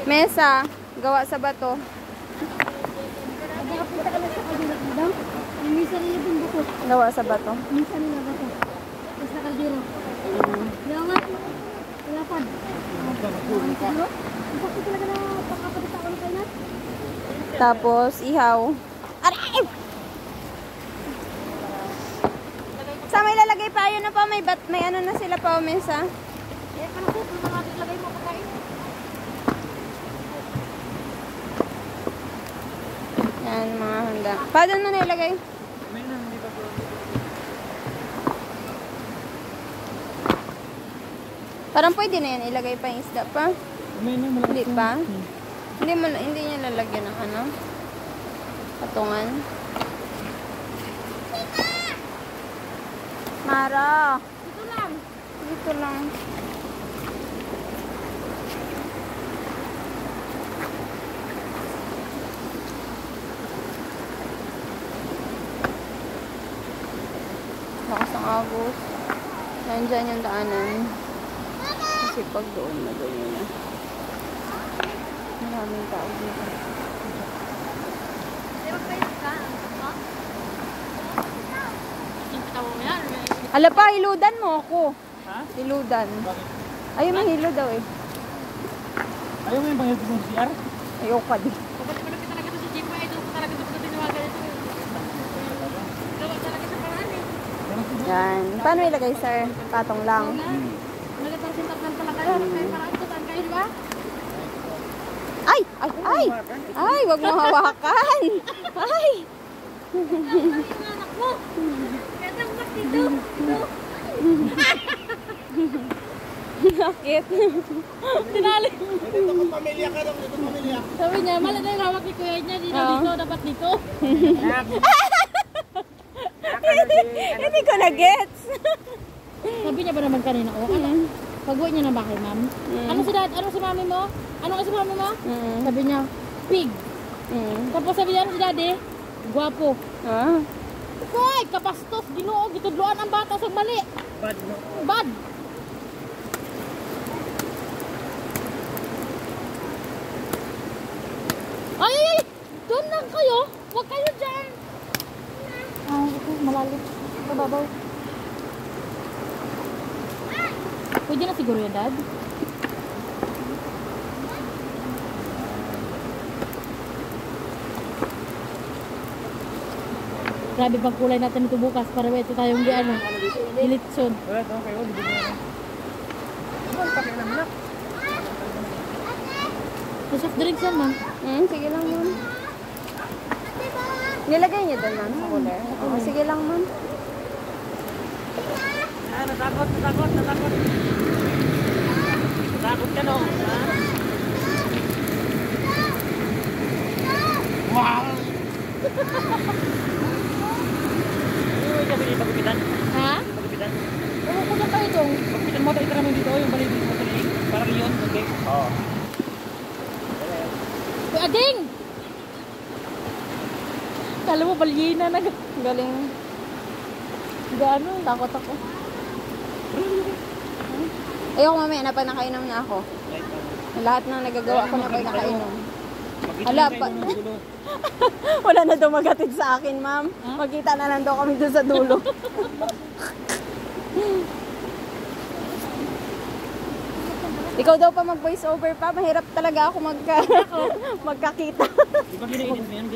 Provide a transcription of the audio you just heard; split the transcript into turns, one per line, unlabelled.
Mesa, gawa sa bato.
Nakapunta kami sa kaldero, madam. Yung misa nila din buko.
Gawa sa bato.
Misa nila bato. Tapos na kaldero. Gawa. Wala pa. Siguro? Ang sakit talaga na pagkapatitaon kayo na.
Tapos, ihaw. Aray! Sa may lalagay pa, ayun na pa, may ano na sila pa, mesa.
Eh, paano po? Kung mga lagay mo pagkain?
Yan, mga handa. Paano na nilagay? Parang pwede na yan, ilagay pa yung isda pa. Hindi pa? Hindi niya lalagyan ng ano? Patungan. Mara!
Dito lang.
Dito lang. Lakas ng agos. Nandyan yung daanan. Kasi pag doon na doon yun na. Maraming tao dito. Ala pa, hiludan mo ako.
Ha?
Hiludan.
Bakit?
Ayaw mahilo daw eh.
Ayaw mo yung pangyayad mo sa CR?
Ayaw ka din.
Kapag malapit talaga ito sa gym mo, ito talaga ito sa tinawagan ito. Gawa talaga sa paraan eh.
Yan. Paano ilagay, sir? Patong lang.
Nagtasintak lang talaga kayo. Kaya paraan ito, saan kayo, di ba?
Ay! Ay! Ay! Ay! Wag mo hawakan! Ay!
Yung anak mo. Kaya tangkat dito.
Bakit?
Tinali.
Dito ka pamilya ka daw, dito pamilya.
Sabi niya, malala yung hawak ni kuya niya. Dito, dito, dapat dito.
Hindi ko na-gets.
Sabi niya ba naman kanina, oh, ano? Pag-uwi niya ng bahay, ma'am. Ano si dad? Ano si mami mo? Ano si mami mo? Sabi niya, pig. Tapos sabi niya, ano si daddy? Guwapo.
Ah.
Koy, kapastos, ginoo, gitudloan ang bata sa mali.
Bad no?
Bad. Ay, ay, ay! Doon lang kayo. Huwag kayo dyan. Ay, ito, malalim. Mababaw. Pwede na siguro yan, Dad. Grabe pang kulay natin ito bukas para ito tayong di ano. Dilitson.
Wala ito, kayo, di ba na? Ano, pakialam na?
Soft drinks yan, ma'am.
Sige lang, ma'am. Nilagay niya doon, ma'am, sa cooler. Oo, sige lang, ma'am.
Ah, natakot. Natakot ka no? Ha? Wow! Uy, kasi di pagupitan.
Ha?
Pagupitan.
Ewan ko na kayo dong.
Pagupitan mo, tayo namin dito, yung balik mo tuloy. Parang yun, okay? Oo.
Uy, Ading! Kala mo, balyena na.
Galing.
Gaano?
Takot ako. Ayoko mamaya na pag nakainom na ako. Lahat ng nagagawa ko na pag nakainom. Hala pa. Wala na daw magatid sa akin, ma'am. Magkita na lang daw kami doon sa dulo. Ikaw daw pa mag-voice over pa. Mahirap talaga ako magkakita.
Di ba ginainit mo yan?